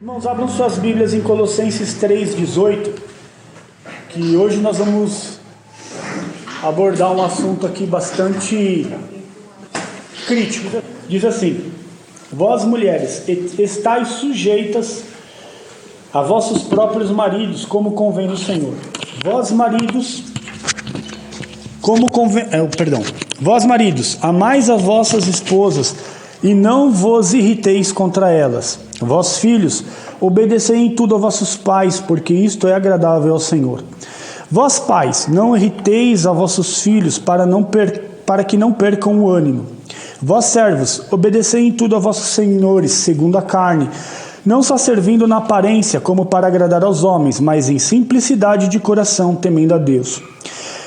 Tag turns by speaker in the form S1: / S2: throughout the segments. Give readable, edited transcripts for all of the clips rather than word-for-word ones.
S1: Irmãos, abram suas Bíblias em Colossenses 3,18, que hoje nós vamos abordar um assunto aqui bastante crítico. Diz assim: vós mulheres, estáis sujeitas a vossos próprios maridos, como convém no Senhor. Vós maridos, vós maridos, amais as vossas esposas, e não vos irriteis contra elas. Vós filhos, obedecei em tudo a vossos pais, porque isto é agradável ao Senhor. Vós pais, não irriteis a vossos filhos, para que não percam o ânimo. Vós servos, obedecei em tudo a vossos senhores, segundo a carne, não só servindo na aparência, como para agradar aos homens, mas em simplicidade de coração, temendo a Deus.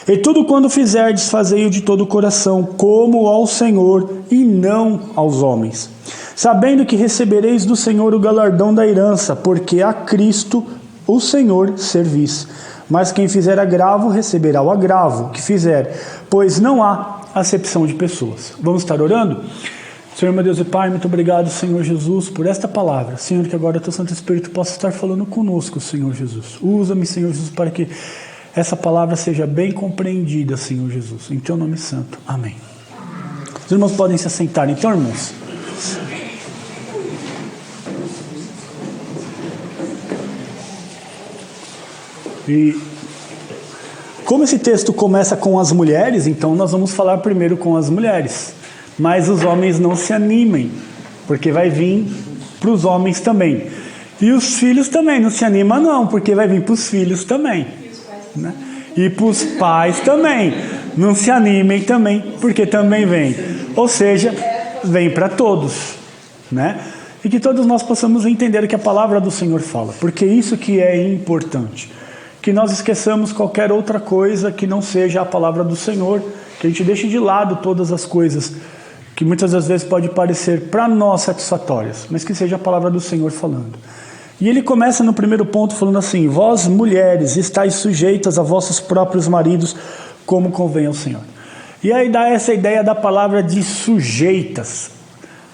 S1: E tudo quando fizerdes, fazei-o de todo o coração, como ao Senhor e não aos homens, sabendo que recebereis do Senhor o galardão da herança, porque a Cristo, o Senhor, servis. Mas quem fizer agravo, receberá o agravo que fizer, pois não há acepção de pessoas. Vamos estar orando? Senhor, meu Deus e Pai, muito obrigado, Senhor Jesus, por esta palavra. Senhor, que agora o Teu Santo Espírito possa estar falando conosco, Senhor Jesus. Usa-me, Senhor Jesus, para que essa palavra seja bem compreendida, Senhor Jesus. Em Teu nome santo. Amém. Os irmãos podem se assentar, então, irmãos. E como esse texto começa com as mulheres, então nós vamos falar primeiro com as mulheres. Mas os homens não se animem, porque vai vir para os homens também. E os filhos também, não se animam não, porque vai vir para os filhos também. Né? E para os pais também. Não se animem também, porque também vem. Ou seja, vem para todos. Né? E que todos nós possamos entender o que a palavra do Senhor fala, porque isso que é importante. Que nós esqueçamos qualquer outra coisa que não seja a palavra do Senhor, que a gente deixe de lado todas as coisas que muitas das vezes pode parecer para nós satisfatórias, mas que seja a palavra do Senhor falando. E ele começa no primeiro ponto falando assim: vós mulheres estáis sujeitas a vossos próprios maridos, como convém ao Senhor. E aí dá essa ideia da palavra de sujeitas.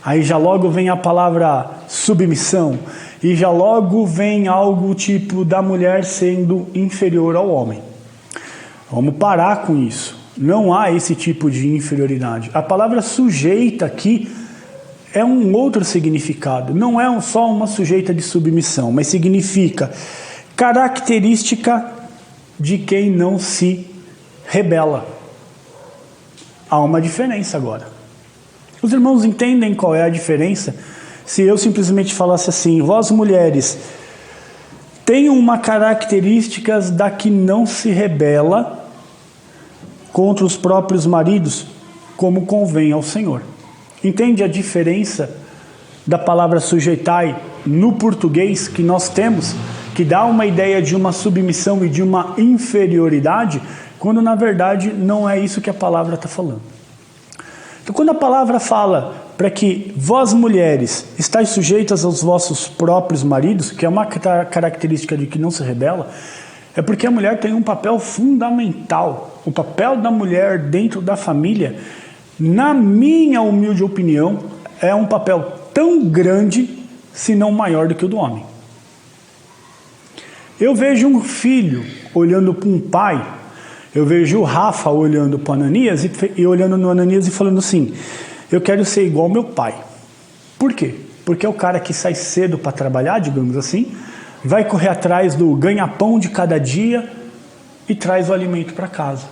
S1: Aí já logo vem a palavra submissão. E já logo vem algo tipo da mulher sendo inferior ao homem. Vamos parar com isso. Não há esse tipo de inferioridade. A palavra sujeita aqui é um outro significado. Não é só uma sujeita de submissão, mas significa característica de quem não se rebela. Há uma diferença agora. Os irmãos entendem qual é a diferença? Se eu simplesmente falasse assim: vós mulheres, tenham uma característica da que não se rebela contra os próprios maridos, como convém ao Senhor. Entende a diferença da palavra sujeitai no português que nós temos, que dá uma ideia de uma submissão e de uma inferioridade, quando na verdade não é isso que a palavra está falando. Então, quando a palavra fala para que vós mulheres estáis sujeitas aos vossos próprios maridos, que é uma característica de que não se rebela, é porque a mulher tem um papel fundamental. O papel da mulher dentro da família, na minha humilde opinião, é um papel tão grande, se não maior do que o do homem. Eu vejo um filho olhando para um pai, eu vejo o Rafa olhando para o Ananias e olhando no Ananias e falando assim: eu quero ser igual ao meu pai. Por quê? Porque é o cara que sai cedo para trabalhar, digamos assim, vai correr atrás do ganha-pão de cada dia e traz o alimento para casa.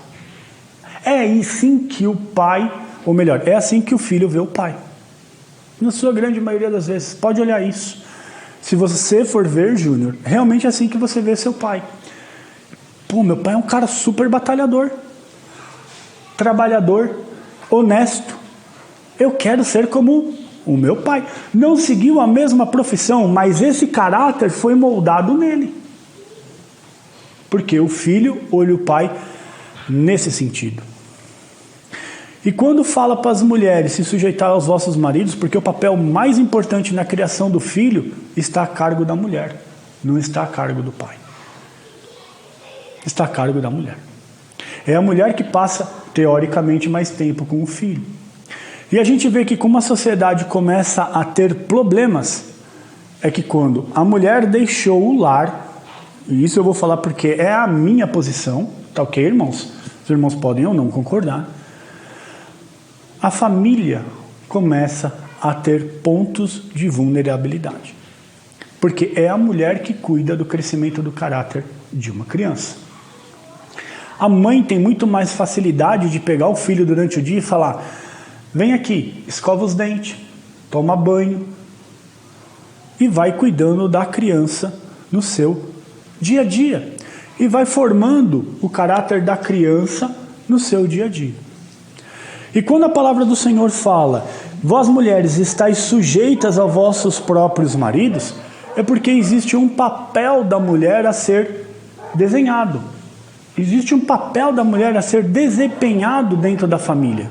S1: É assim que o pai, ou melhor, é assim que o filho vê o pai. Na sua grande maioria das vezes. Pode olhar isso. Se você for ver, Júnior, realmente é assim que você vê seu pai. Pô, meu pai é um cara super batalhador, trabalhador, honesto. Eu quero ser como o meu pai. Não seguiu a mesma profissão, mas esse caráter foi moldado nele. Porque o filho olha o pai nesse sentido. E quando fala para as mulheres se sujeitar aos vossos maridos, porque o papel mais importante na criação do filho está a cargo da mulher, não está a cargo do pai. Está a cargo da mulher. É a mulher que passa, teoricamente, mais tempo com o filho. E a gente vê que como a sociedade começa a ter problemas, é que quando a mulher deixou o lar, e isso eu vou falar porque é a minha posição, tá ok, irmãos? Os irmãos podem ou não concordar. A família começa a ter pontos de vulnerabilidade. Porque é a mulher que cuida do crescimento do caráter de uma criança. A mãe tem muito mais facilidade de pegar o filho durante o dia e falar: vem aqui, escova os dentes, toma banho, e vai cuidando da criança no seu dia a dia. E vai formando o caráter da criança no seu dia a dia. E quando a palavra do Senhor fala: vós mulheres estáis sujeitas aos vossos próprios maridos, é porque existe um papel da mulher a ser desenhado. Existe um papel da mulher a ser desempenhado dentro da família.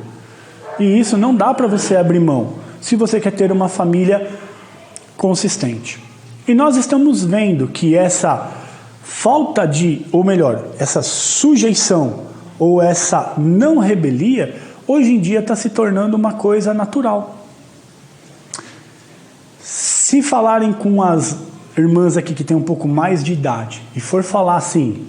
S1: E isso não dá para você abrir mão, se você quer ter uma família consistente. E nós estamos vendo que essa falta de, ou melhor, essa sujeição ou essa não rebelia, hoje em dia está se tornando uma coisa natural. Se falarem com as irmãs aqui que têm um pouco mais de idade e for falar assim,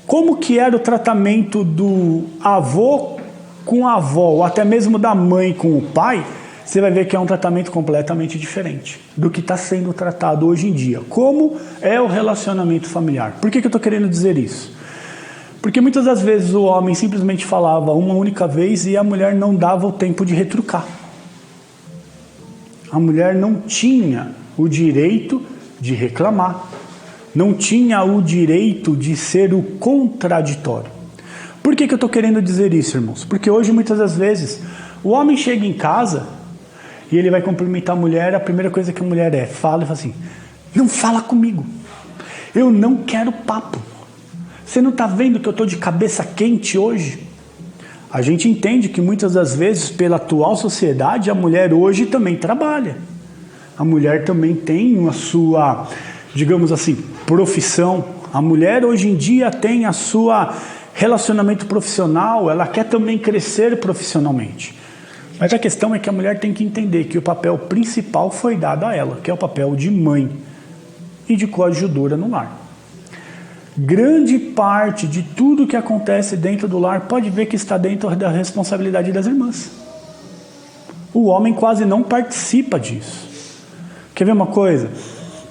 S1: como que era o tratamento do avô com a avó, ou até mesmo da mãe com o pai, você vai ver que é um tratamento completamente diferente do que está sendo tratado hoje em dia. Como é o relacionamento familiar? Por que eu estou querendo dizer isso? Porque muitas das vezes o homem simplesmente falava uma única vez e a mulher não dava o tempo de retrucar. A mulher não tinha o direito de reclamar, não tinha o direito de ser o contraditório. Por que eu estou querendo dizer isso, irmãos? Porque hoje, muitas das vezes, o homem chega em casa e ele vai cumprimentar a mulher, a primeira coisa que a mulher fala e fala assim: não fala comigo, eu não quero papo. Você não está vendo que eu estou de cabeça quente hoje? A gente entende que muitas das vezes, pela atual sociedade, a mulher hoje também trabalha. A mulher também tem a sua, digamos assim, profissão. A mulher hoje em dia tem a sua relacionamento profissional, ela quer também crescer profissionalmente. Mas a questão é que a mulher tem que entender que o papel principal foi dado a ela, que é o papel de mãe e de coadjudora no lar. Grande parte de tudo que acontece dentro do lar pode ver que está dentro da responsabilidade das irmãs. O homem quase não participa disso. Quer ver uma coisa?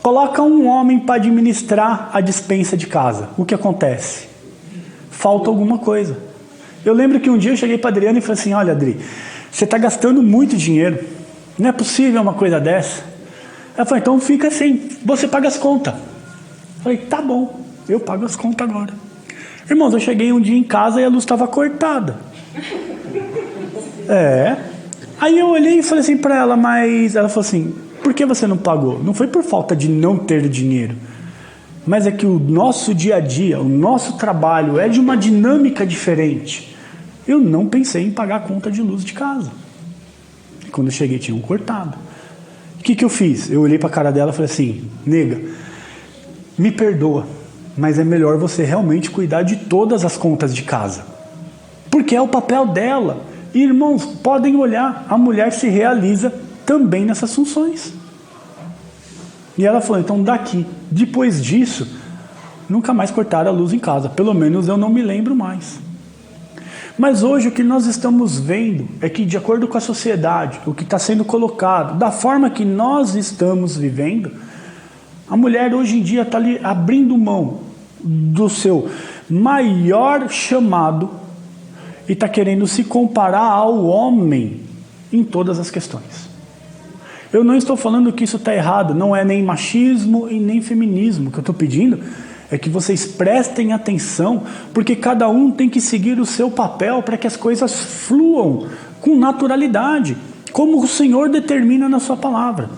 S1: Coloca um homem para administrar a despensa de casa. O que acontece? Falta alguma coisa. Eu lembro que um dia eu cheguei para a Adriana e falei assim: olha, Adri, você está gastando muito dinheiro. Não é possível uma coisa dessa. Ela falou: então fica assim, você paga as contas. Eu falei: tá bom, eu pago as contas agora. Irmãos, eu cheguei um dia em casa e a luz estava cortada. Aí eu olhei e falei assim para ela, mas ela falou assim: por que você não pagou? Não foi por falta de não ter dinheiro, mas é que o nosso dia a dia, o nosso trabalho é de uma dinâmica diferente. Eu não pensei em pagar a conta de luz de casa. E quando eu cheguei, tinham cortado. O que eu fiz? Eu olhei para a cara dela e falei assim: nega, me perdoa, mas é melhor você realmente cuidar de todas as contas de casa. Porque é o papel dela. E, irmãos, podem olhar, a mulher se realiza também nessas funções. E ela falou: então daqui, depois disso, nunca mais cortaram a luz em casa. Pelo menos eu não me lembro mais. Mas hoje o que nós estamos vendo é que, de acordo com a sociedade, o que está sendo colocado, da forma que nós estamos vivendo, a mulher hoje em dia está ali abrindo mão do seu maior chamado e está querendo se comparar ao homem em todas as questões. Eu não estou falando que isso está errado, não é nem machismo e nem feminismo. O que eu estou pedindo é que vocês prestem atenção, porque cada um tem que seguir o seu papel para que as coisas fluam com naturalidade, como o Senhor determina na sua palavra.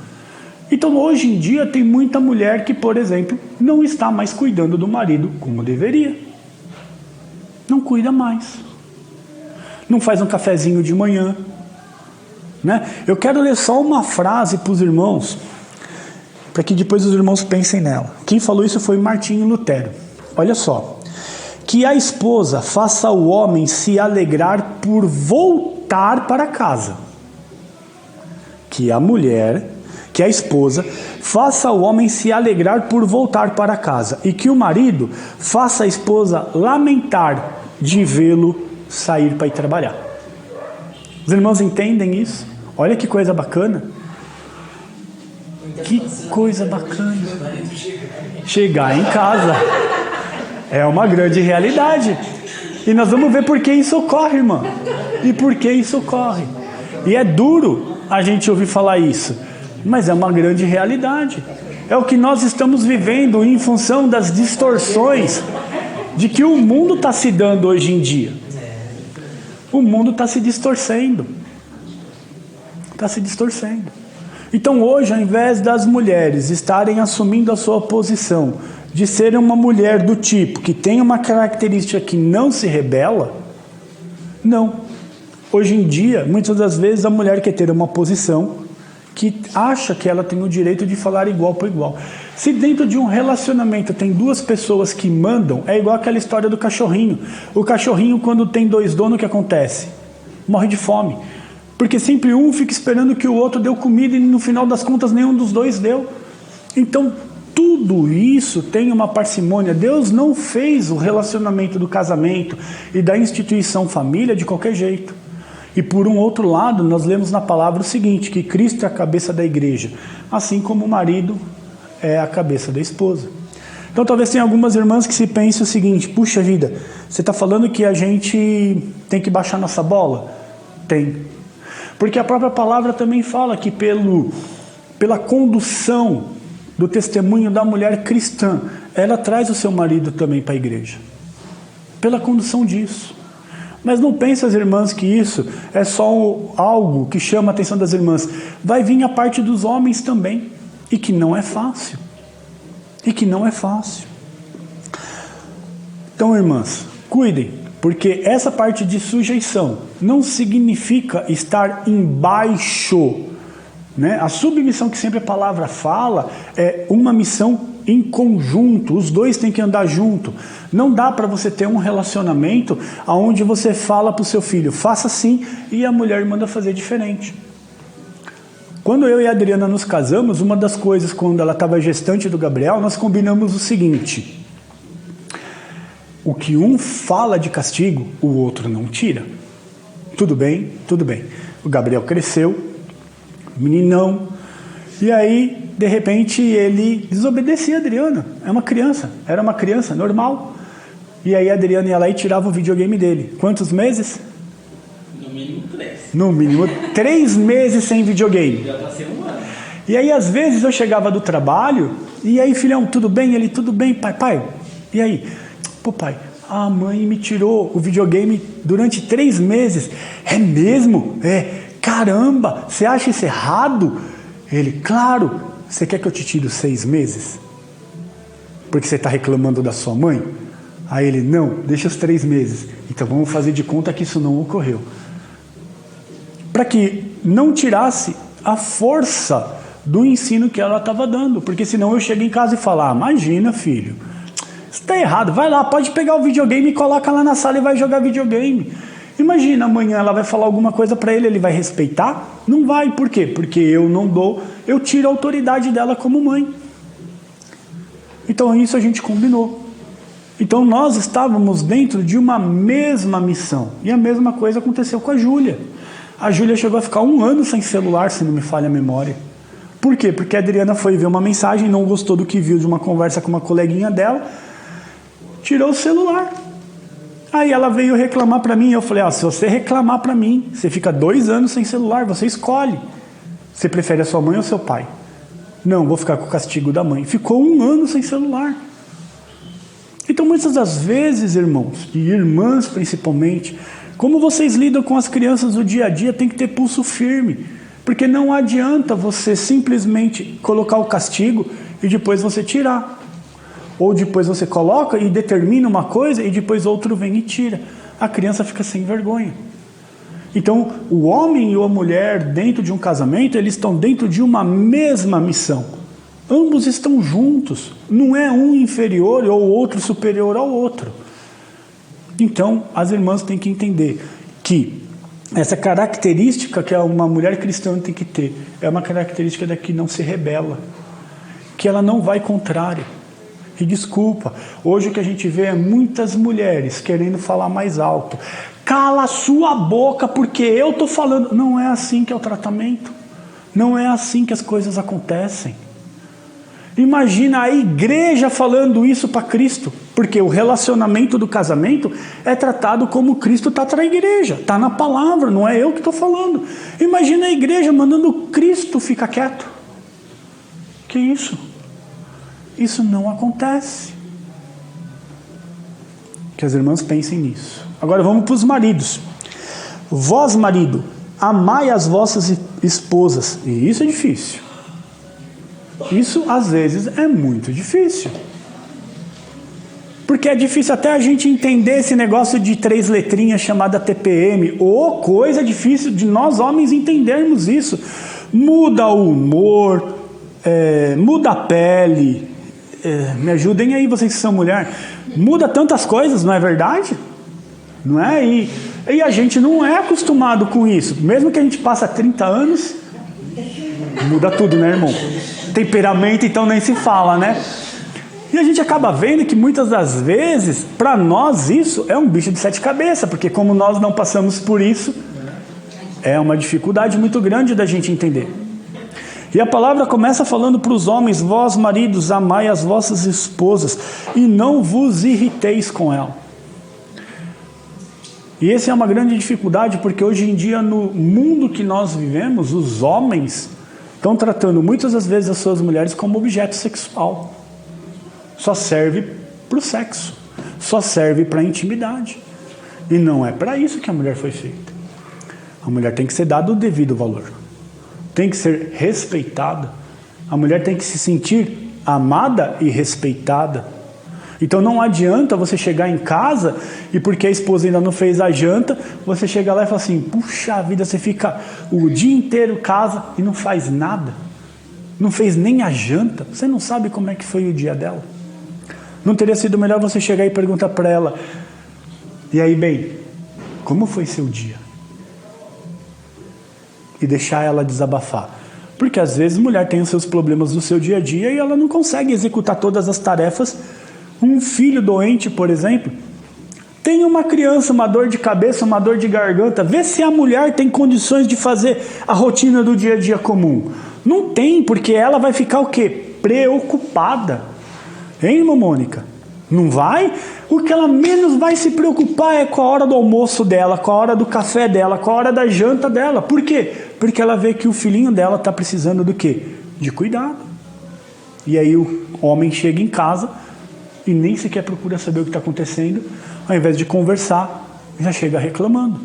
S1: Então, hoje em dia, tem muita mulher que, por exemplo, não está mais cuidando do marido como deveria. Não cuida mais. Não faz um cafezinho de manhã. Né? Eu quero ler só uma frase para os irmãos, para que depois os irmãos pensem nela. Quem falou isso foi Martinho Lutero. Olha só: que a esposa faça o homem se alegrar por voltar para casa, que a esposa faça o homem se alegrar por voltar para casa, e que o marido faça a esposa lamentar de vê-lo sair para ir trabalhar. Os irmãos entendem isso? Olha que coisa bacana. Que coisa bacana. Chegar em casa é uma grande realidade. E nós vamos ver por que isso ocorre, irmã. E por que isso ocorre. E é duro a gente ouvir falar isso, mas é uma grande realidade. É o que nós estamos vivendo em função das distorções de que o mundo está se dando hoje em dia. O mundo está se distorcendo. Está se distorcendo. Então hoje, ao invés das mulheres estarem assumindo a sua posição de ser uma mulher do tipo que tem uma característica que não se rebela, não. Hoje em dia, muitas das vezes a mulher quer ter uma posição que acha que ela tem o direito de falar igual para igual. Se dentro de um relacionamento tem duas pessoas que mandam, é igual aquela história do cachorrinho. O cachorrinho, quando tem dois donos, o que acontece? Morre de fome. Porque sempre um fica esperando que o outro dê comida e no final das contas nenhum dos dois deu. Então tudo isso tem uma parcimônia. Deus não fez o relacionamento do casamento e da instituição família de qualquer jeito. E por um outro lado, nós lemos na palavra o seguinte, que Cristo é a cabeça da igreja, assim como o marido é a cabeça da esposa. Então talvez tenha algumas irmãs que se pensem o seguinte, puxa vida, você está falando que a gente tem que baixar nossa bola? Tem. Porque a própria palavra também fala que pela condução do testemunho da mulher cristã, ela traz o seu marido também para a igreja. Pela condução disso. Mas não pense as irmãs que isso é só algo que chama a atenção das irmãs. Vai vir a parte dos homens também. E que não é fácil. E que não é fácil. Então, irmãs, cuidem. Porque essa parte de sujeição não significa estar embaixo. Né? A submissão que sempre a palavra fala é uma missão em conjunto, os dois têm que andar junto. Não dá para você ter um relacionamento onde você fala para o seu filho, faça assim, e a mulher manda fazer diferente. Quando eu e a Adriana nos casamos, uma das coisas, quando ela estava gestante do Gabriel, nós combinamos o seguinte: o que um fala de castigo, o outro não tira. Tudo bem, tudo bem. O Gabriel cresceu, meninão, e aí, de repente, ele desobedecia a Adriana. Era uma criança normal. E aí a Adriana ia lá e tirava o videogame dele. Quantos meses?
S2: No mínimo 3.
S1: No mínimo 3 meses sem videogame.
S2: Já passei um ano.
S1: E aí, às vezes, eu chegava do trabalho, e aí, filhão, tudo bem? Ele, tudo bem, pai. E aí? Pô, pai, a mãe me tirou o videogame durante 3 meses. É mesmo? Caramba, você acha isso errado? Ele, claro. Você quer que eu te tire os 6 meses? Porque você está reclamando da sua mãe? Aí ele, não, deixa os 3 meses. Então vamos fazer de conta que isso não ocorreu. Para que não tirasse a força do ensino que ela estava dando. Porque senão eu chego em casa e falo, imagina, filho, isso está errado, vai lá, pode pegar o videogame e coloca lá na sala e vai jogar videogame. Imagina, amanhã ela vai falar alguma coisa para ele, ele vai respeitar? Não vai, por quê? Porque eu não dou, eu tiro a autoridade dela como mãe. Então isso a gente combinou. Então nós estávamos dentro de uma mesma missão. E a mesma coisa aconteceu com a Júlia. A Júlia chegou a ficar 1 ano sem celular, se não me falha a memória. Por quê? Porque a Adriana foi ver uma mensagem, não gostou do que viu de uma conversa com uma coleguinha dela, tirou o celular. Aí ela veio reclamar para mim, eu falei, se você reclamar para mim, você fica 2 anos sem celular, você escolhe. Você prefere a sua mãe ou seu pai? Não, vou ficar com o castigo da mãe. Ficou 1 ano sem celular. Então muitas das vezes, irmãos, e irmãs principalmente, como vocês lidam com as crianças do dia a dia, tem que ter pulso firme. Porque não adianta você simplesmente colocar o castigo e depois você tirar. Ou depois você coloca e determina uma coisa e depois outro vem e tira. A criança fica sem vergonha. Então, o homem e a mulher dentro de um casamento, eles estão dentro de uma mesma missão. Ambos estão juntos. Não é um inferior ou outro superior ao outro. Então, as irmãs têm que entender que essa característica que uma mulher cristã tem que ter é uma característica da que não se rebela. que ela não vai contrário. E desculpa, hoje o que a gente vê é muitas mulheres querendo falar mais alto. Cala a sua boca porque eu estou falando. Não é assim que é o tratamento. Não é assim que as coisas acontecem. Imagina a igreja falando isso para Cristo. Porque o relacionamento do casamento é tratado como Cristo trata a igreja. Está na palavra, não é eu que estou falando. Imagina a igreja mandando Cristo ficar quieto. Que isso? Isso não acontece. Que as irmãs pensem nisso. Agora vamos para os maridos. Vós, marido, amai as vossas esposas. E isso é difícil. Isso às vezes é muito difícil. Porque é difícil até a gente entender esse negócio de 3 letrinhas chamada TPM. Ou coisa difícil de nós homens entendermos isso. Muda o humor, muda a pele. Me ajudem aí, vocês que são mulher. Muda tantas coisas, não é verdade? Não é? E a gente não é acostumado com isso. Mesmo que a gente passe 30 anos, muda tudo, né, irmão? Temperamento, então nem se fala, né? E a gente acaba vendo que muitas das vezes, para nós isso é um bicho de 7 cabeças, porque como nós não passamos por isso, é uma dificuldade muito grande da gente entender. E a palavra começa falando para os homens: vós, maridos, amai as vossas esposas e não vos irriteis com ela. E essa é uma grande dificuldade, porque hoje em dia, no mundo que nós vivemos, os homens estão tratando muitas das vezes as suas mulheres como objeto sexual. Só serve para o sexo, só serve para a intimidade. E não é para isso que a mulher foi feita. A mulher tem que ser dada o devido valor, tem que ser respeitada. A mulher tem que se sentir amada e respeitada. Então não adianta você chegar em casa e porque a esposa ainda não fez a janta, você chega lá e fala assim: puxa vida, você fica o dia inteiro em casa e não faz nada. Não fez nem a janta. Você não sabe como é que foi o dia dela. Não teria sido melhor você chegar e perguntar para ela: e aí, bem, como foi seu dia? E deixar ela desabafar. Porque às vezes a mulher tem os seus problemas do seu dia a dia e ela não consegue executar todas as tarefas. Um filho doente, por exemplo, tem uma criança, uma dor de cabeça, uma dor de garganta. Vê se a mulher tem condições de fazer a rotina do dia a dia comum. Não tem, porque ela vai ficar o quê? Preocupada. Hein, irmã Mônica? Não vai? O que ela menos vai se preocupar é com a hora do almoço dela, com a hora do café dela, com a hora da janta dela. Por quê? Porque ela vê que o filhinho dela está precisando do quê? De cuidado. E aí o homem chega em casa e nem sequer procura saber o que está acontecendo. Ao invés de conversar, já chega reclamando,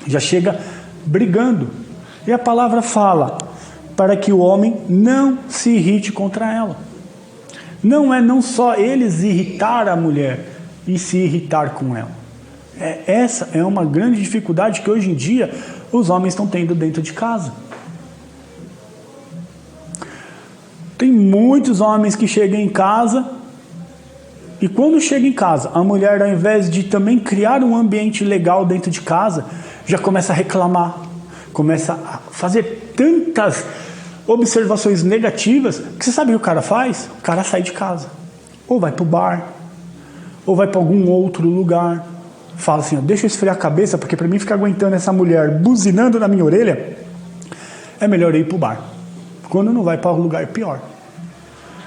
S1: já chega brigando. E a palavra fala para que o homem não se irrite contra ela. Não só eles irritar a mulher e se irritar com ela. Essa é uma grande dificuldade que hoje em dia os homens estão tendo dentro de casa. Tem muitos homens que chegam em casa e quando chega em casa, a mulher, ao invés de também criar um ambiente legal dentro de casa, já começa a reclamar, começa a fazer tantas observações negativas, que você sabe o que o cara faz? O cara sai de casa, ou vai para o bar, ou vai para algum outro lugar, fala assim: deixa eu esfriar a cabeça, porque para mim ficar aguentando essa mulher buzinando na minha orelha, é melhor eu ir para o bar, quando não vai para um lugar pior.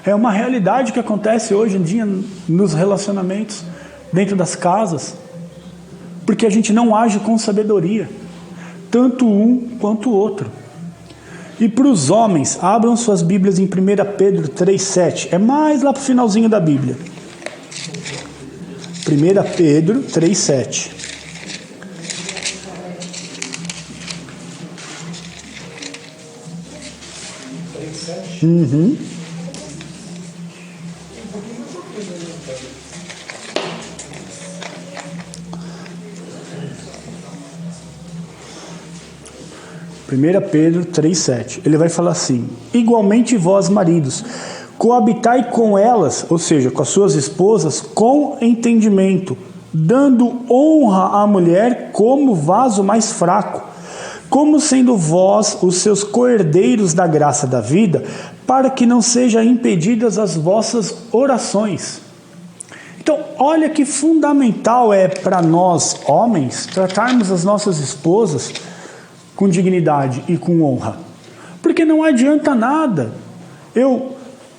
S1: É uma realidade que acontece hoje em dia nos relacionamentos, dentro das casas, porque a gente não age com sabedoria, tanto um quanto o outro. E para os homens, abram suas Bíblias em 1 Pedro 3,7. É mais lá para o finalzinho da Bíblia. 1 Pedro 3,7. Uhum. Primeira Pedro 3,7. Ele vai falar assim: igualmente vós, maridos, coabitai com elas, ou seja, com as suas esposas, com entendimento, dando honra à mulher como vaso mais fraco, como sendo vós os seus coerdeiros da graça da vida, para que não sejam impedidas as vossas orações. Então, olha que fundamental é para nós, homens, tratarmos as nossas esposas com dignidade e com honra. Porque não adianta nada.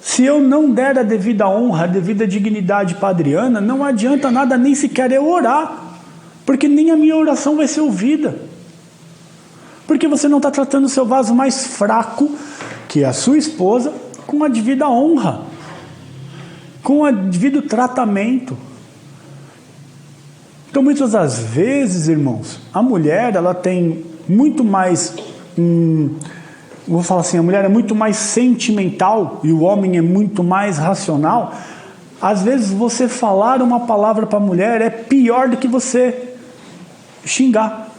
S1: Se eu não der a devida honra, a devida dignidade para a Adriana, não adianta nada nem sequer eu orar. Porque nem a minha oração vai ser ouvida. Porque você não está tratando o seu vaso mais fraco, que é a sua esposa, com a devida honra, com o devido tratamento. Então, muitas das vezes, irmãos, a mulher, ela tem muito mais, vou falar assim, a mulher é muito mais sentimental e o homem é muito mais racional. Às vezes, você falar uma palavra para a mulher é pior do que você xingar,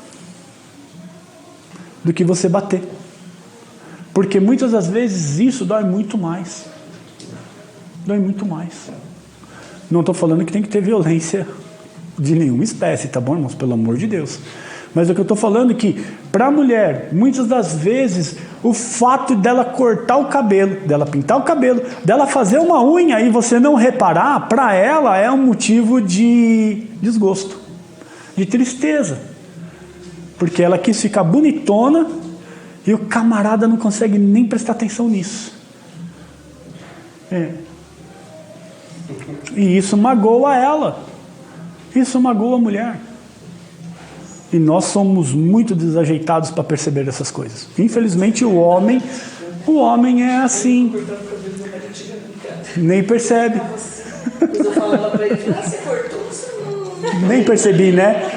S1: do que você bater. Porque muitas das vezes isso dói muito mais. Dói muito mais. Não estou falando que tem que ter violência de nenhuma espécie, tá bom, irmãos? Pelo amor de Deus. Mas o que eu estou falando é que, para a mulher, muitas das vezes, o fato dela cortar o cabelo, dela pintar o cabelo, dela fazer uma unha e você não reparar, para ela é um motivo de desgosto, de tristeza. Porque ela quis ficar bonitona e o camarada não consegue nem prestar atenção nisso. E isso magoa ela. Isso magoa a mulher. E nós somos muito desajeitados para perceber essas coisas. Infelizmente o homem é assim. Nem percebe.
S3: Eu falava para ele, você cortou, você não...
S1: Nem percebi, né?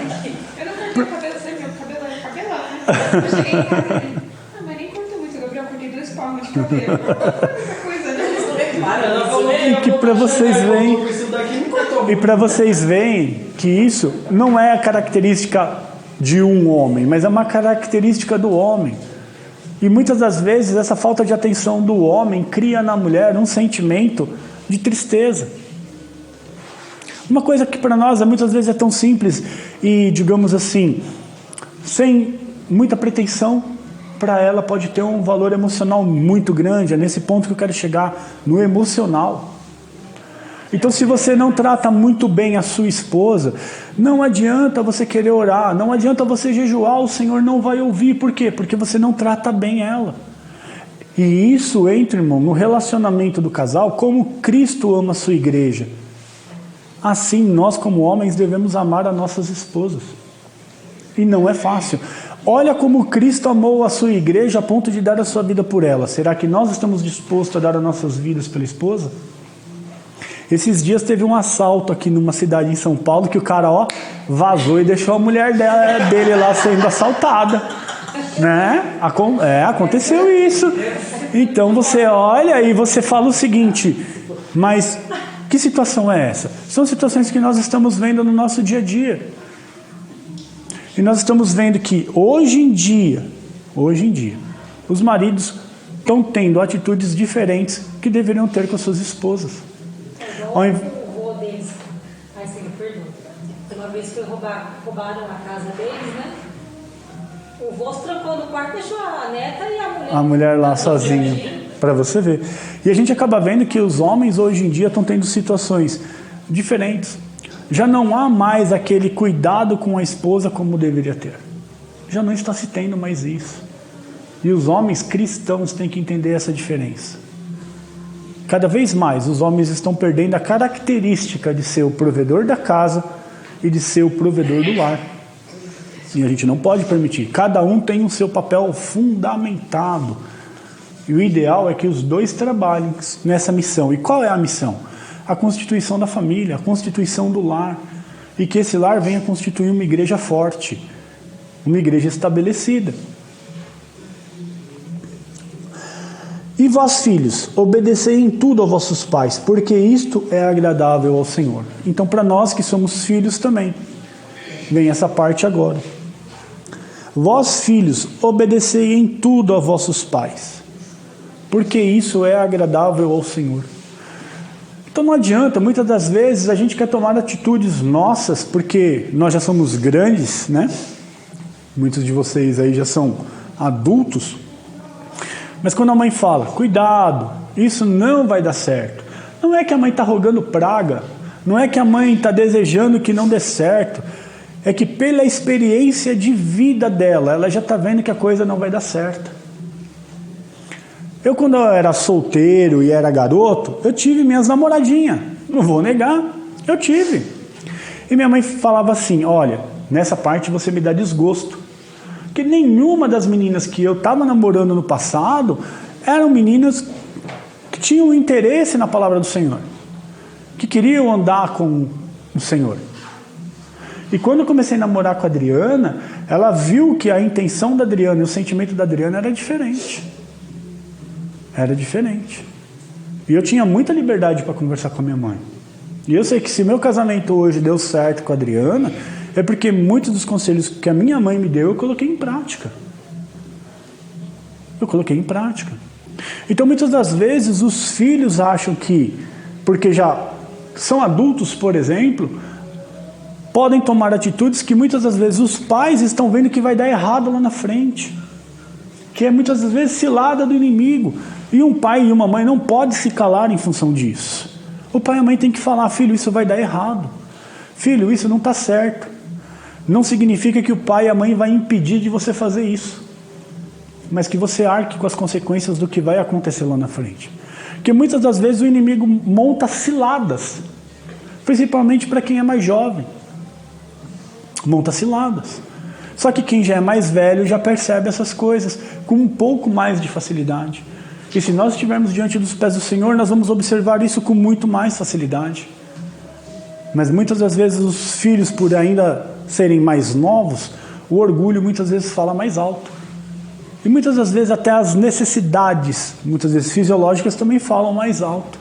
S3: Eu não cortei o cabelo, você viu, o cabelo é cabelão, né? Eu cheguei em casa e mas nem cortou muito, Gabriel, cortei 2 palmos de cabelo. Muita coisa, né? Eles não reparam.
S1: E que para vocês verem, e para vocês verem que isso não é a característica de um homem, mas é uma característica do homem. E muitas das vezes essa falta de atenção do homem cria na mulher um sentimento de tristeza. Uma coisa que para nós muitas vezes é tão simples e, digamos assim, sem muita pretensão, para ela pode ter um valor emocional muito grande. É nesse ponto que eu quero chegar, no emocional. Então, se você não trata muito bem a sua esposa, não adianta você querer orar, não adianta você jejuar, o Senhor não vai ouvir. Por quê? Porque você não trata bem ela. E isso entra, irmão, no relacionamento do casal, como Cristo ama a sua igreja. Assim, nós como homens devemos amar as nossas esposas. E não é fácil. Olha como Cristo amou a sua igreja a ponto de dar a sua vida por ela. Será que nós estamos dispostos a dar as nossas vidas pela esposa? Esses dias teve um assalto aqui numa cidade em São Paulo que o cara vazou e deixou a mulher dele lá sendo assaltada. Né? Aconteceu isso. Então você olha e você fala o seguinte, mas que situação é essa? São situações que nós estamos vendo no nosso dia a dia. E nós estamos vendo que hoje em dia, os maridos estão tendo atitudes diferentes que deveriam ter com as suas esposas.
S3: O vô deles, aí você me pergunta, uma vez que roubaram a casa deles, né? O vô se trancou no quarto, deixou a neta e a mulher
S1: lá sozinha, para você ver. E a gente acaba vendo que os homens hoje em dia estão tendo situações diferentes. Já não há mais aquele cuidado com a esposa como deveria ter. Já não está se tendo mais isso. E os homens cristãos têm que entender essa diferença. Cada vez mais os homens estão perdendo a característica de ser o provedor da casa e de ser o provedor do lar. E a gente não pode permitir. Cada um tem o seu papel fundamentado. E o ideal é que os dois trabalhem nessa missão. E qual é a missão? A constituição da família, a constituição do lar. E que esse lar venha constituir uma igreja forte, uma igreja estabelecida. E vós, filhos, obedecei em tudo aos vossos pais, porque isto é agradável ao Senhor. Então, para nós que somos filhos também, vem essa parte agora. Vós, filhos, obedecei em tudo a vossos pais, porque isso é agradável ao Senhor. Então não adianta, muitas das vezes a gente quer tomar atitudes nossas, porque nós já somos grandes, né? Muitos de vocês aí já são adultos. Mas quando a mãe fala, cuidado, isso não vai dar certo. Não é que a mãe está rogando praga. Não é que a mãe está desejando que não dê certo. É que pela experiência de vida dela, ela já está vendo que a coisa não vai dar certo. Eu, quando eu era solteiro e era garoto, eu tive minhas namoradinhas. Não vou negar, eu tive. E minha mãe falava assim, olha, nessa parte você me dá desgosto. Porque nenhuma das meninas que eu estava namorando no passado eram meninas que tinham interesse na palavra do Senhor. Que queriam andar com o Senhor. E quando eu comecei a namorar com a Adriana, ela viu que a intenção da Adriana e o sentimento da Adriana era diferente. Era diferente. E eu tinha muita liberdade para conversar com a minha mãe. E eu sei que se meu casamento hoje deu certo com a Adriana, é porque muitos dos conselhos que a minha mãe me deu, eu coloquei em prática. Eu coloquei em prática. Então, muitas das vezes, os filhos acham que, porque já são adultos, por exemplo, podem tomar atitudes que muitas das vezes os pais estão vendo que vai dar errado lá na frente. Que é muitas das vezes cilada do inimigo. E um pai e uma mãe não podem se calar em função disso. O pai e a mãe tem que falar, filho, isso vai dar errado. Filho, isso não está certo. Não significa que o pai e a mãe vai impedir de você fazer isso. Mas que você arque com as consequências do que vai acontecer lá na frente. Porque muitas das vezes o inimigo monta ciladas. Principalmente para quem é mais jovem. Monta ciladas. Só que quem já é mais velho já percebe essas coisas com um pouco mais de facilidade. E se nós estivermos diante dos pés do Senhor, nós vamos observar isso com muito mais facilidade. Mas muitas das vezes os filhos, por ainda serem mais novos, o orgulho muitas vezes fala mais alto. E muitas das vezes até as necessidades, muitas vezes fisiológicas, também falam mais alto.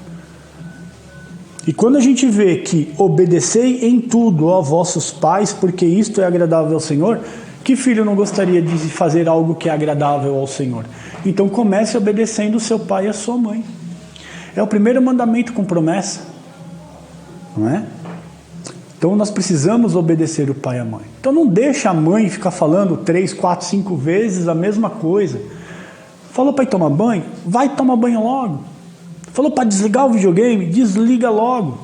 S1: E quando a gente vê que obedecei em tudo a vossos pais, porque isto é agradável ao Senhor, que filho não gostaria de fazer algo que é agradável ao Senhor? Então comece obedecendo o seu pai e a sua mãe. É o primeiro mandamento com promessa. Não é? Então nós precisamos obedecer o pai e a mãe. Então não deixa a mãe ficar falando 3, 4, 5 vezes a mesma coisa. Falou para ir tomar banho? Vai tomar banho logo. Falou para desligar o videogame? Desliga logo.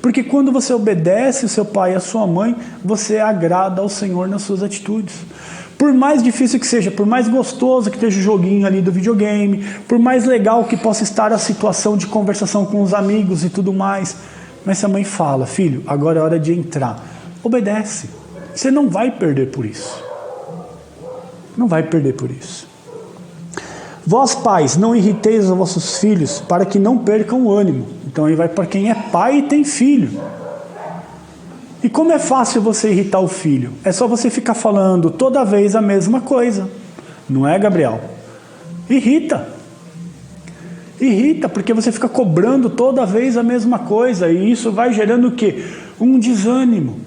S1: Porque quando você obedece o seu pai e a sua mãe, você agrada ao Senhor nas suas atitudes. Por mais difícil que seja, por mais gostoso que esteja o joguinho ali do videogame, por mais legal que possa estar a situação de conversação com os amigos e tudo mais, mas se a mãe fala, filho, agora é hora de entrar, obedece. Você não vai perder por isso. Não vai perder por isso. Vós pais, não irriteis os vossos filhos, para que não percam o ânimo. Então aí vai para quem é pai e tem filho. E como é fácil você irritar o filho? É só você ficar falando toda vez a mesma coisa. Não é, Gabriel? Irrita. Irrita, porque você fica cobrando toda vez a mesma coisa. E isso vai gerando o quê? Um desânimo.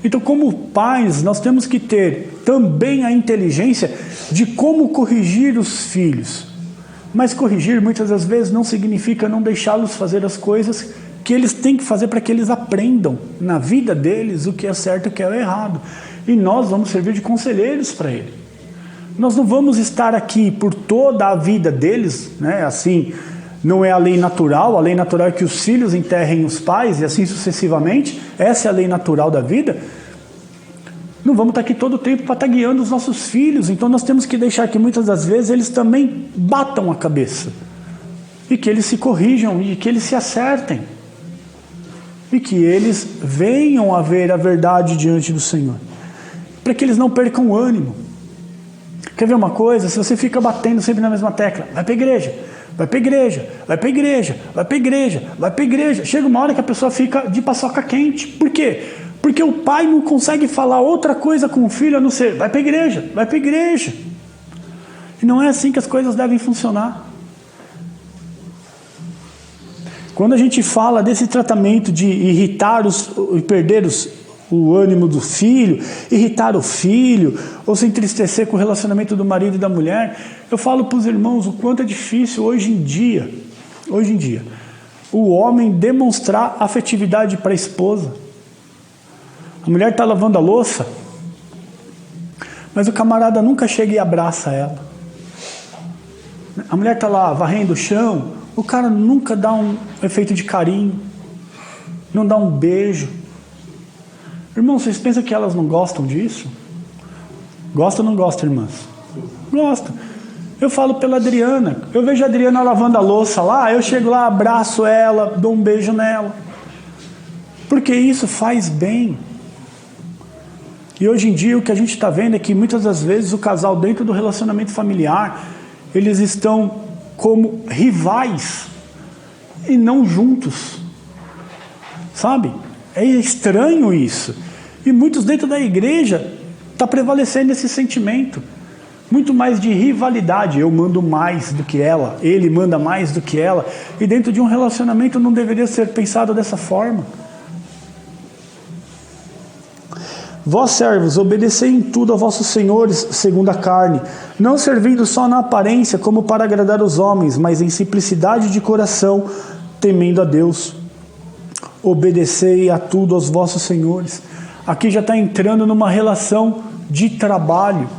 S1: Então, como pais, nós temos que ter também a inteligência de como corrigir os filhos. Mas corrigir, muitas das vezes, não significa não deixá-los fazer as coisas que eles têm que fazer para que eles aprendam na vida deles o que é certo e o que é errado. E nós vamos servir de conselheiros para ele. Nós não vamos estar aqui por toda a vida deles, né? Assim, não é a lei natural. A lei natural é que os filhos enterrem os pais e assim sucessivamente. Essa é a lei natural da vida. Não vamos estar aqui todo o tempo para estar guiando os nossos filhos. Então nós temos que deixar que muitas das vezes eles também batam a cabeça. E que eles se corrijam e que eles se acertem. E que eles venham a ver a verdade diante do Senhor. Para que eles não percam o ânimo. Quer ver uma coisa? Se você fica batendo sempre na mesma tecla, vai para a igreja, vai para a igreja, vai para a igreja, vai para a igreja, vai para a igreja. Chega uma hora que a pessoa fica de paçoca quente. Por quê? Porque o pai não consegue falar outra coisa com o filho a não ser, vai para a igreja, vai para a igreja. E não é assim que as coisas devem funcionar. Quando a gente fala desse tratamento de irritar e perder o ânimo do filho, irritar o filho, ou se entristecer com o relacionamento do marido e da mulher, eu falo para os irmãos o quanto é difícil hoje em dia, o homem demonstrar afetividade para a esposa. A mulher está lavando a louça, mas o camarada nunca chega e abraça ela. A mulher está lá varrendo o chão, o cara nunca dá um efeito de carinho, não dá um beijo. Irmão, vocês pensam que elas não gostam disso? Gostam ou não gostam, irmãs? Gostam. Eu falo pela Adriana, eu vejo a Adriana lavando a louça lá, eu chego lá, abraço ela, dou um beijo nela. Porque isso faz bem. E hoje em dia o que a gente está vendo é que muitas das vezes o casal dentro do relacionamento familiar, eles estão como rivais e não juntos. Sabe? É estranho isso. E muitos dentro da igreja está prevalecendo esse sentimento. Muito mais de rivalidade. Eu mando mais do que ela, ele manda mais do que ela. E dentro de um relacionamento não deveria ser pensado dessa forma. Vós servos, obedecei em tudo a vossos senhores segundo a carne, não servindo só na aparência como para agradar os homens, mas em simplicidade de coração, temendo a Deus. Obedecei a tudo aos vossos senhores. Aqui já está entrando numa relação de trabalho.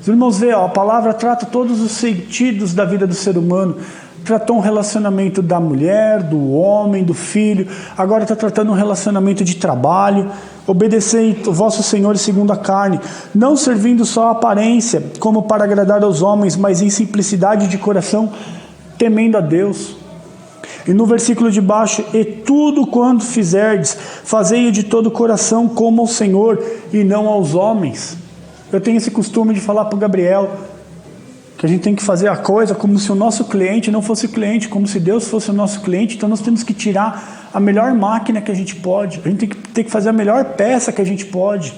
S1: Os irmãos veem, a palavra trata todos os sentidos da vida do ser humano. Tratou um relacionamento da mulher, do homem, do filho. Agora está tratando um relacionamento de trabalho. Obedecei aos vossos senhores segundo a carne, não servindo só a aparência, como para agradar aos homens, mas em simplicidade de coração, temendo a Deus. E no versículo de baixo, e tudo quanto fizerdes, fazei-o de todo o coração como ao Senhor e não aos homens. Eu tenho esse costume de falar para o Gabriel, que a gente tem que fazer a coisa como se o nosso cliente não fosse o cliente, como se Deus fosse o nosso cliente. Então nós temos que tirar a melhor máquina que a gente pode, a gente tem que fazer a melhor peça que a gente pode,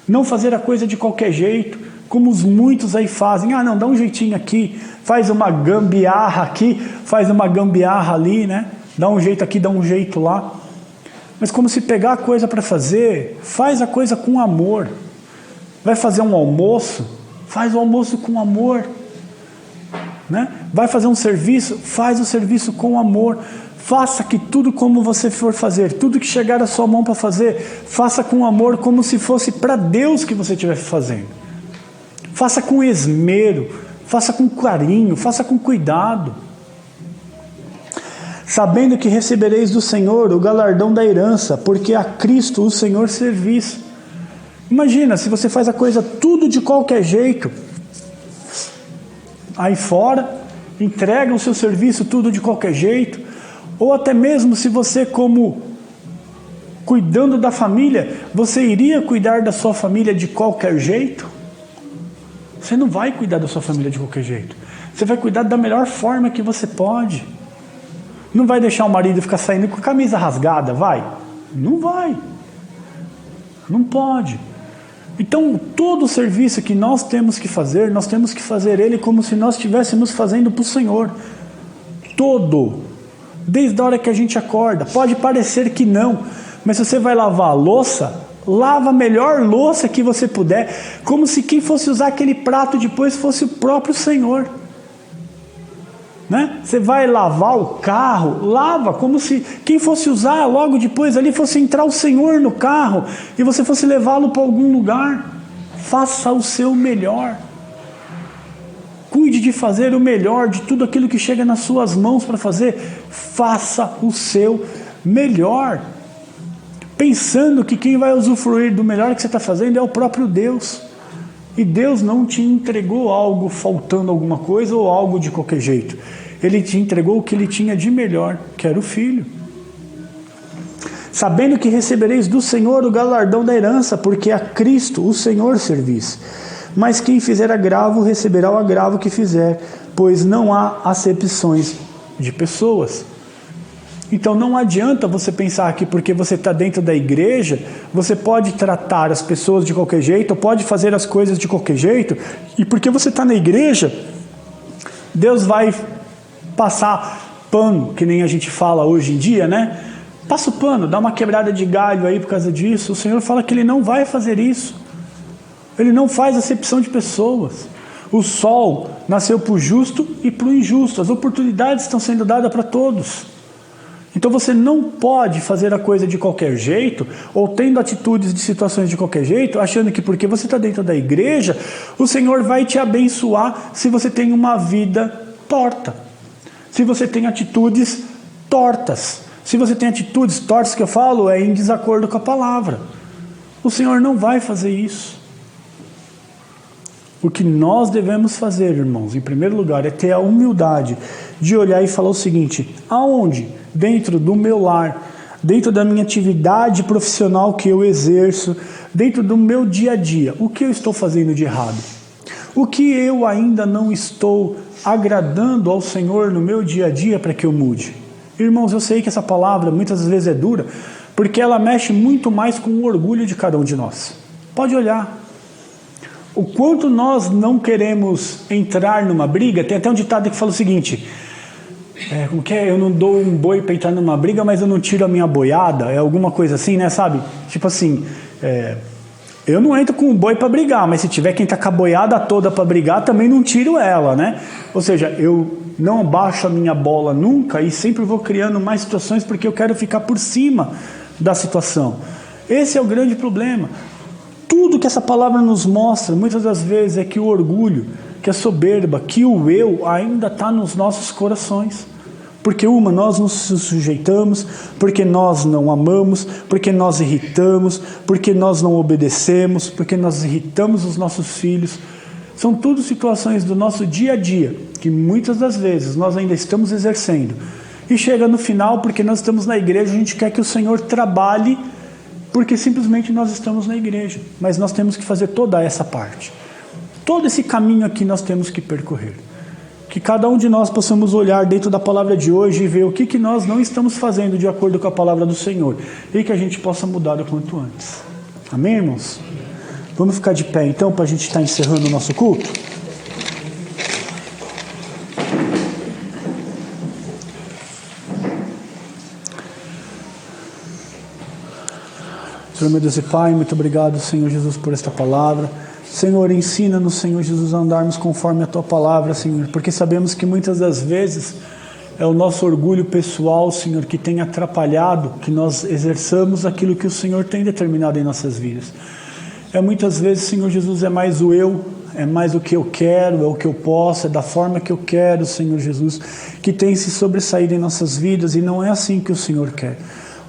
S1: não fazer a coisa de qualquer jeito, como os muitos aí fazem. Ah não, dá um jeitinho aqui, faz uma gambiarra aqui, faz uma gambiarra ali, né? Dá um jeito aqui, dá um jeito lá. Mas como se pegar a coisa para fazer, faz a coisa com amor. Vai fazer um almoço, faz o almoço com amor. Né? Vai fazer um serviço, faz o serviço com amor. Faça que tudo como você for fazer, tudo que chegar à sua mão para fazer, faça com amor, como se fosse para Deus que você estivesse fazendo. Faça com esmero, faça com carinho, faça com cuidado. Sabendo que recebereis do Senhor o galardão da herança, porque a Cristo o Senhor servis. Imagina, se você faz a coisa tudo de qualquer jeito, aí fora, entrega o seu serviço tudo de qualquer jeito, ou até mesmo se você, como cuidando da família, você iria cuidar da sua família de qualquer jeito? Você não vai cuidar da sua família de qualquer jeito. Você vai cuidar da melhor forma que você pode. Não vai deixar o marido ficar saindo com a camisa rasgada, vai? Não vai. Não pode. Então, todo o serviço que nós temos que fazer ele como se nós estivéssemos fazendo para o Senhor. Todo. Desde a hora que a gente acorda. Pode parecer que não, mas se você vai lavar a louça, lava a melhor louça que você puder, como se quem fosse usar aquele prato depois fosse o próprio Senhor. Né? Você vai lavar o carro, lava como se quem fosse usar logo depois ali fosse entrar o Senhor no carro e você fosse levá-lo para algum lugar. Faça o seu melhor. Cuide de fazer o melhor de tudo aquilo que chega nas suas mãos para fazer. Faça o seu melhor. Pensando que quem vai usufruir do melhor que você está fazendo é o próprio Deus. E Deus não te entregou algo faltando alguma coisa ou algo de qualquer jeito. Ele te entregou o que ele tinha de melhor, que era o Filho. Sabendo que recebereis do Senhor o galardão da herança, porque a Cristo o Senhor servis. Mas quem fizer agravo receberá o agravo que fizer, pois não há acepções de pessoas. Então não adianta você pensar que porque você está dentro da igreja, você pode tratar as pessoas de qualquer jeito, pode fazer as coisas de qualquer jeito, e porque você está na igreja, Deus vai passar pano, que nem a gente fala hoje em dia, né? Passa o pano, dá uma quebrada de galho aí por causa disso. O Senhor fala que Ele não vai fazer isso. Ele não faz acepção de pessoas. O sol nasceu para o justo e para o injusto. As oportunidades estão sendo dadas para todos. Então você não pode fazer a coisa de qualquer jeito, ou tendo atitudes de situações de qualquer jeito, achando que porque você está dentro da igreja, o Senhor vai te abençoar se você tem uma vida torta. Se você tem atitudes tortas. Se você tem atitudes tortas, que eu falo, é em desacordo com a palavra. O Senhor não vai fazer isso. O que nós devemos fazer, irmãos, em primeiro lugar, é ter a humildade de olhar e falar o seguinte: aonde? Dentro do meu lar, dentro da minha atividade profissional que eu exerço, dentro do meu dia a dia, o que eu estou fazendo de errado? O que eu ainda não estou agradando ao Senhor no meu dia a dia para que eu mude? Irmãos, eu sei que essa palavra muitas vezes é dura, porque ela mexe muito mais com o orgulho de cada um de nós. Pode olhar. O quanto nós não queremos entrar numa briga, tem até um ditado que fala o seguinte: como que é? Eu não dou um boi para entrar numa briga, mas eu não tiro a minha boiada. É alguma coisa assim, né? Sabe? Tipo assim, eu não entro com o boi para brigar, mas se tiver quem tá com a boiada toda para brigar, também não tiro ela, né? Ou seja, eu não abaixo a minha bola nunca e sempre vou criando mais situações porque eu quero ficar por cima da situação. Esse é o grande problema. Tudo que essa palavra nos mostra, muitas das vezes, é que o orgulho, que a soberba, que o eu ainda está nos nossos corações. Porque nós nos sujeitamos, porque nós não amamos, porque nós irritamos, porque nós não obedecemos, porque nós irritamos os nossos filhos. São tudo situações do nosso dia a dia, que muitas das vezes nós ainda estamos exercendo. E chega no final, porque nós estamos na igreja, a gente quer que o Senhor trabalhe, porque simplesmente nós estamos na igreja. Mas nós temos que fazer toda essa parte. Todo esse caminho aqui nós temos que percorrer. Que cada um de nós possamos olhar dentro da palavra de hoje e ver o que nós não estamos fazendo de acordo com a palavra do Senhor. E que a gente possa mudar o quanto antes. Amém, irmãos? Vamos ficar de pé então para a gente estar encerrando o nosso culto? Senhor, meu Deus e Pai, muito obrigado, Senhor Jesus, por esta palavra. Senhor, ensina-nos, Senhor Jesus, a andarmos conforme a Tua palavra, Senhor, porque sabemos que muitas das vezes é o nosso orgulho pessoal, Senhor, que tem atrapalhado que nós exerçamos aquilo que o Senhor tem determinado em nossas vidas. Muitas vezes, Senhor Jesus, é mais o eu, é mais o que eu quero, é o que eu posso, é da forma que eu quero, Senhor Jesus, que tem se sobressaído em nossas vidas, e não é assim que o Senhor quer.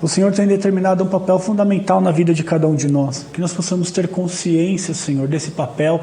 S1: O Senhor tem determinado um papel fundamental na vida de cada um de nós, que nós possamos ter consciência, Senhor, desse papel,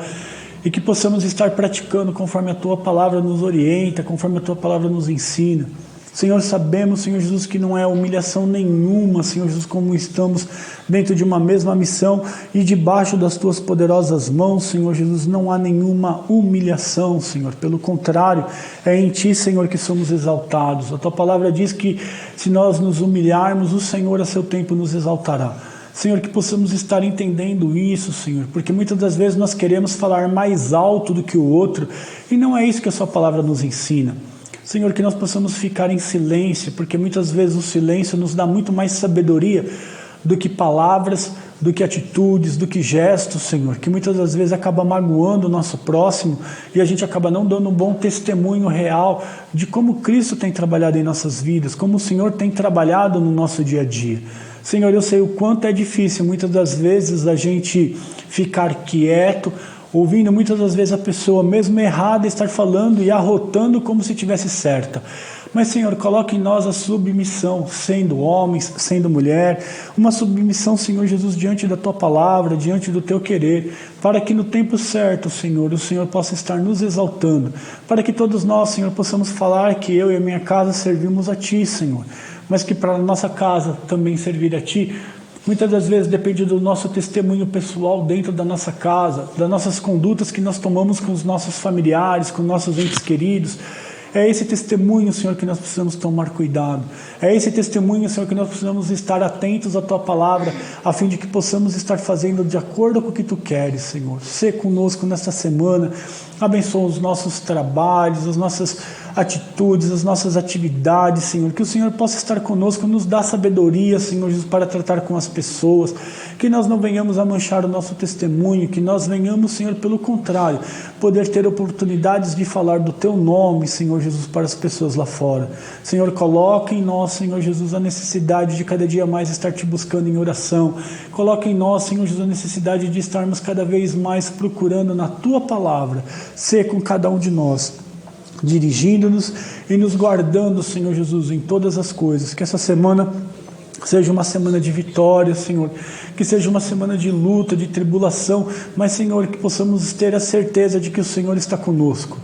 S1: e que possamos estar praticando conforme a Tua palavra nos orienta, conforme a Tua palavra nos ensina. Senhor, sabemos, Senhor Jesus, que não é humilhação nenhuma, Senhor Jesus, como estamos dentro de uma mesma missão e debaixo das Tuas poderosas mãos, Senhor Jesus, não há nenhuma humilhação, Senhor. Pelo contrário, é em Ti, Senhor, que somos exaltados. A Tua palavra diz que se nós nos humilharmos, o Senhor a seu tempo nos exaltará. Senhor, que possamos estar entendendo isso, Senhor, porque muitas das vezes nós queremos falar mais alto do que o outro e não é isso que a Sua palavra nos ensina. Senhor, que nós possamos ficar em silêncio, porque muitas vezes o silêncio nos dá muito mais sabedoria do que palavras, do que atitudes, do que gestos, Senhor, que muitas das vezes acaba magoando o nosso próximo e a gente acaba não dando um bom testemunho real de como Cristo tem trabalhado em nossas vidas, como o Senhor tem trabalhado no nosso dia a dia. Senhor, eu sei o quanto é difícil muitas das vezes a gente ficar quieto, ouvindo muitas das vezes a pessoa mesmo errada estar falando e arrotando como se tivesse certa. Mas, Senhor, coloque em nós a submissão, sendo homens, sendo mulher, uma submissão, Senhor Jesus, diante da Tua palavra, diante do Teu querer, para que no tempo certo, Senhor, o Senhor possa estar nos exaltando, para que todos nós, Senhor, possamos falar que eu e a minha casa servimos a Ti, Senhor, mas que para a nossa casa também servir a Ti. Muitas das vezes depende do nosso testemunho pessoal dentro da nossa casa, das nossas condutas que nós tomamos com os nossos familiares, com nossos entes queridos. É esse testemunho, Senhor, que nós precisamos tomar cuidado. É esse testemunho, Senhor, que nós precisamos estar atentos à Tua palavra, a fim de que possamos estar fazendo de acordo com o que Tu queres, Senhor. Sê conosco nesta semana, abençoa os nossos trabalhos, as nossas atitudes, as nossas atividades, Senhor, que o Senhor possa estar conosco, nos dá sabedoria, Senhor Jesus, para tratar com as pessoas, que nós não venhamos a manchar o nosso testemunho, que nós venhamos, Senhor, pelo contrário, poder ter oportunidades de falar do Teu nome, Senhor Senhor Jesus, para as pessoas lá fora. Senhor, coloca em nós, Senhor Jesus, a necessidade de cada dia mais estar te buscando em oração. Coloca em nós, Senhor Jesus, a necessidade de estarmos cada vez mais procurando na Tua palavra ser com cada um de nós, dirigindo-nos e nos guardando, Senhor Jesus, em todas as coisas. Que essa semana seja uma semana de vitória, Senhor, que seja uma semana de luta, de tribulação, mas, Senhor, que possamos ter a certeza de que o Senhor está conosco.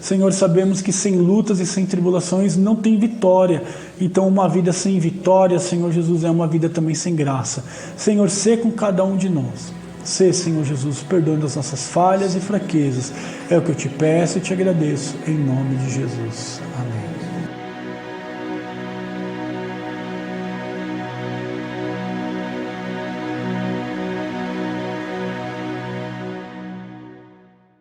S1: Senhor, sabemos que sem lutas e sem tribulações não tem vitória, então uma vida sem vitória, Senhor Jesus, é uma vida também sem graça. Senhor, sê com cada um de nós. Sê, Senhor Jesus, perdoando as nossas falhas e fraquezas. É o que eu te peço e te agradeço, em nome de Jesus. Amém.